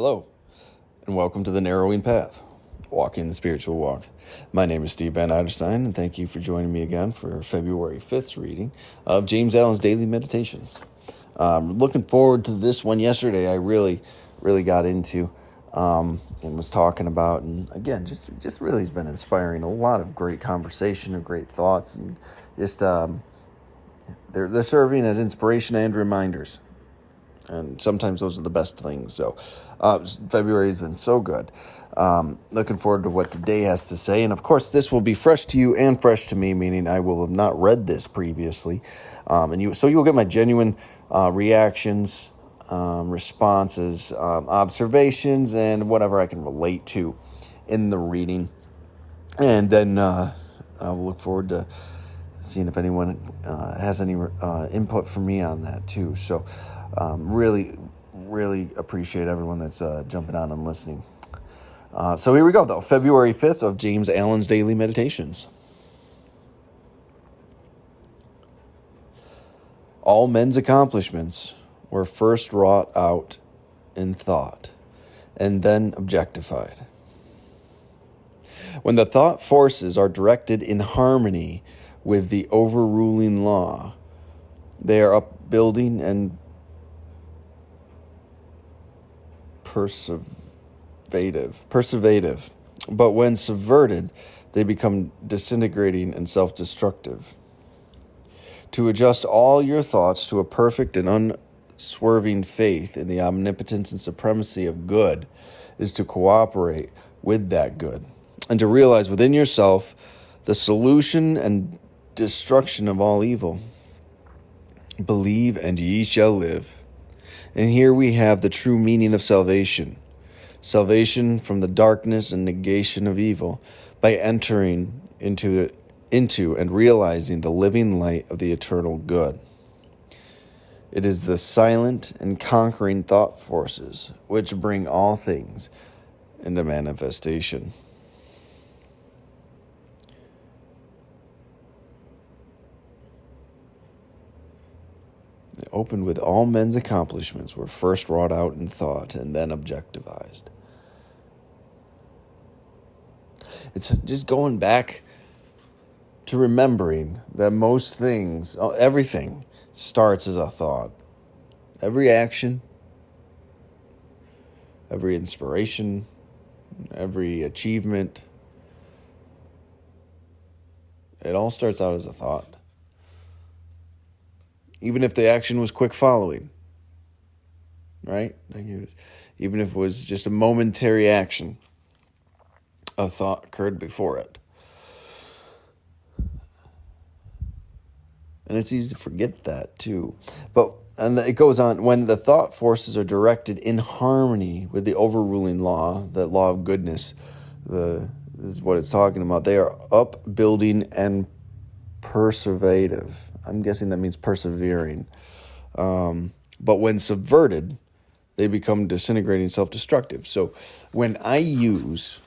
Hello, and welcome to The Narrowing Path, Walking the Spiritual Walk. My name is Steve Van Eiderstein, and thank you for joining me again for February 5th reading of James Allen's Daily Meditations. Looking forward to this one. Yesterday I really got into and was talking about, and again, just really has been inspiring. A lot of great conversation and great thoughts, and just they're serving as inspiration and reminders. And sometimes those are the best things. So February has been so good. Looking forward to what today has to say. And of course, this will be fresh to you and fresh to me, meaning I will have not read this previously. So you will get my genuine reactions, responses, observations, and whatever I can relate to in the reading. And then I will look forward to seeing if anyone has any input from me on that too. So really appreciate everyone that's jumping on and listening. So here we go, though. February 5th of James Allen's Daily Meditations. All men's accomplishments were first wrought out in thought and then objectified. When the thought forces are directed in harmony with the overruling law, they are upbuilding and persevative, but when subverted, they become disintegrating and self-destructive. To adjust all your thoughts to a perfect and unswerving faith in the omnipotence and supremacy of good is to cooperate with that good, and to realize within yourself the solution and destruction of all evil. Believe and ye shall live. And here we have the true meaning of salvation. Salvation from the darkness and negation of evil by entering into and realizing the living light of the eternal good. It is the silent and conquering thought forces which bring all things into manifestation. It opened with all men's accomplishments were first wrought out in thought and then objectivized. It's just going back to remembering that most things, everything starts as a thought. Every action, every inspiration, every achievement, it all starts out as a thought. Even if the action was quick following, right? Even if it was just a momentary action, a thought occurred before it. And it's easy to forget that too. And it goes on, when the thought forces are directed in harmony with the overruling law, the law of goodness, this is what it's talking about. They are upbuilding and persevative. I'm guessing that means persevering. But when subverted, they become disintegrating, self-destructive. So when I use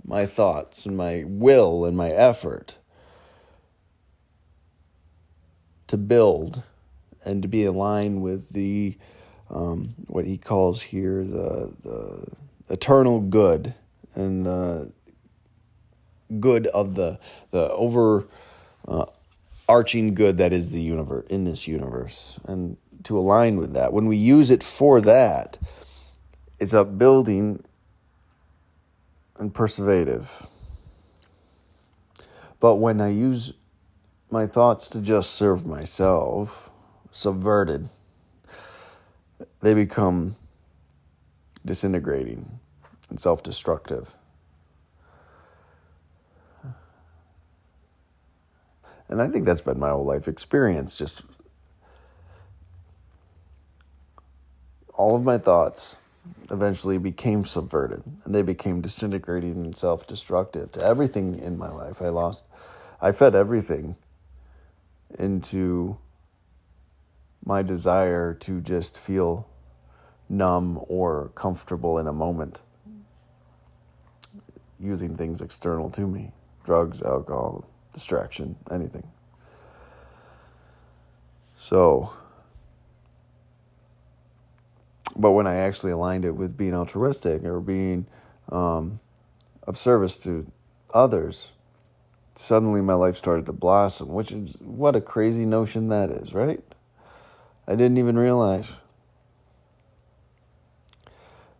my thoughts and my will and my effort to build and to be in line with the what he calls here the eternal good and the good of the arching good that is the universe, in this universe, and to align with that. When we use it for that, it's upbuilding and persevative. But when I use my thoughts to just serve myself, subverted, they become disintegrating and self-destructive. And I think that's been my whole life experience. Just all of my thoughts eventually became subverted, and they became disintegrating and self-destructive to everything in my life. I fed everything into my desire to just feel numb or comfortable in a moment, using things external to me, drugs, alcohol, distraction, anything. So But when I actually aligned it with being altruistic or being of service to others, suddenly my life started to blossom, which is what a crazy notion that is, right? I didn't even realize.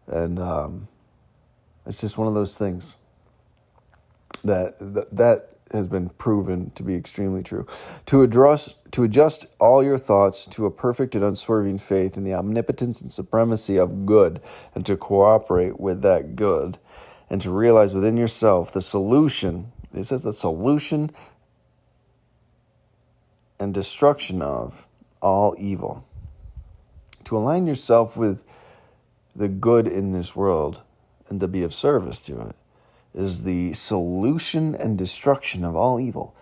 And it's just one of those things that has been proven to be extremely true. To adjust all your thoughts to a perfect and unswerving faith in the omnipotence and supremacy of good, and to cooperate with that good, and to realize within yourself the solution. It says the solution and destruction of all evil. To align yourself with the good in this world and to be of service to it is the solution and destruction of all evil.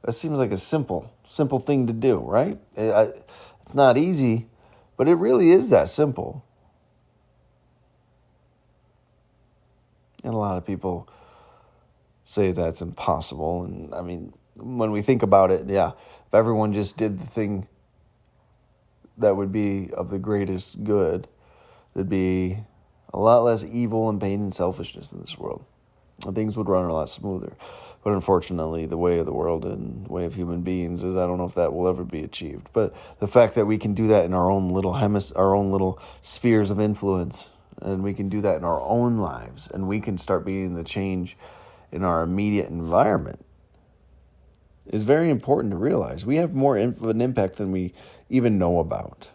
That seems like a simple thing to do, right? It's not easy, but it really is that simple. And a lot of people say that's impossible. And I mean, when we think about it, yeah, if everyone just did the thing that would be of the greatest good, there'd be a lot less evil and pain and selfishness in this world. And things would run a lot smoother. But unfortunately, the way of the world and the way of human beings is, I don't know if that will ever be achieved. But the fact that we can do that in our own little our own little spheres of influence, and we can do that in our own lives, and we can start being the change in our immediate environment, is very important to realize. We have more of an impact than we even know about.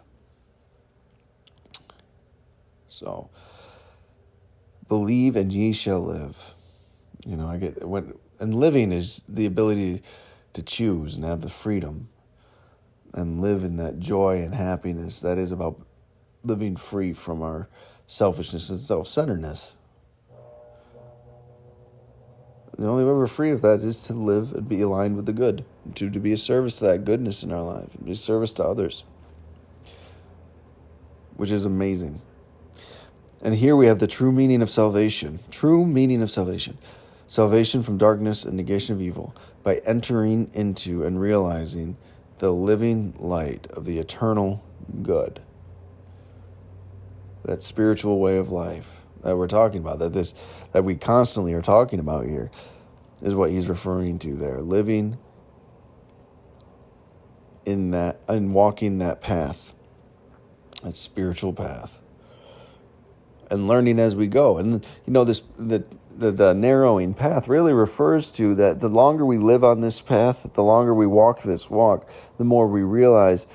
So, believe and ye shall live. And living is the ability to choose and have the freedom and live in that joy and happiness that is about living free from our selfishness and self-centeredness. The only way we're free of that is to live and be aligned with the good, to be a service to that goodness in our life, and be a service to others, which is amazing. And here we have the true meaning of salvation. True meaning of salvation. Salvation from darkness and negation of evil by entering into and realizing the living light of the eternal good. That spiritual way of life that we're talking about, that we constantly are talking about here, is what he's referring to there. Living in that and walking that path, that spiritual path, and learning as we go. And the narrowing path really refers to that the longer we live on this path, the longer we walk this walk, the more we realize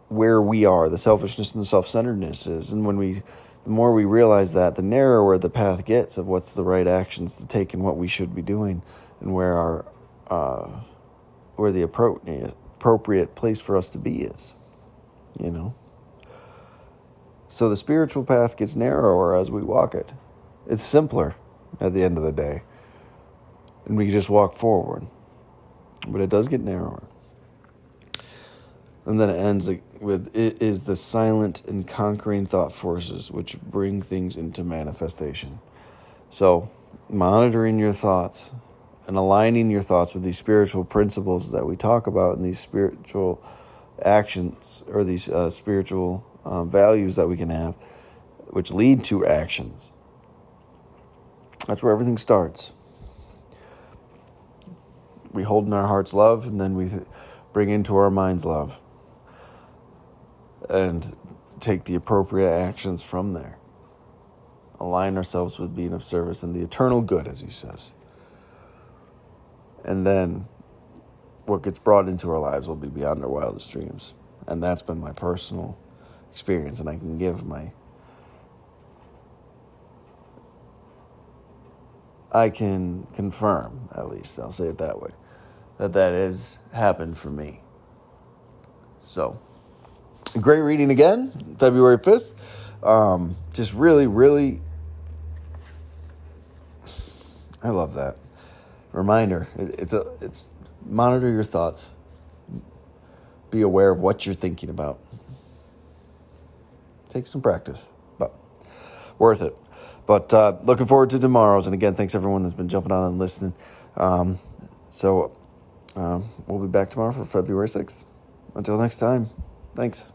where we are, the selfishness and the self-centeredness is. And the more we realize that, the narrower the path gets of what's the right actions to take and what we should be doing, and where the appropriate place for us to be is, So the spiritual path gets narrower as we walk it. It's simpler at the end of the day, and we just walk forward. But it does get narrower. And then it ends with, it is the silent and conquering thought forces which bring things into manifestation. So, monitoring your thoughts and aligning your thoughts with these spiritual principles that we talk about, and these spiritual actions, or these spiritual values that we can have, which lead to actions. That's where everything starts. We hold in our heart's love, and then we bring into our mind's love, and take the appropriate actions from there. Align ourselves with being of service and the eternal good, as he says. And then what gets brought into our lives will be beyond our wildest dreams. And that's been my personal experience, and I can give I can confirm, at least, I'll say it that way, that has happened for me. So, great reading again, February 5th. Just really, really, I love that. Reminder, it's monitor your thoughts. Be aware of what you're thinking about. Take some practice, but worth it. But looking forward to tomorrow's. And again, thanks everyone that's been jumping on and listening. We'll be back tomorrow for February 6th. Until next time, thanks.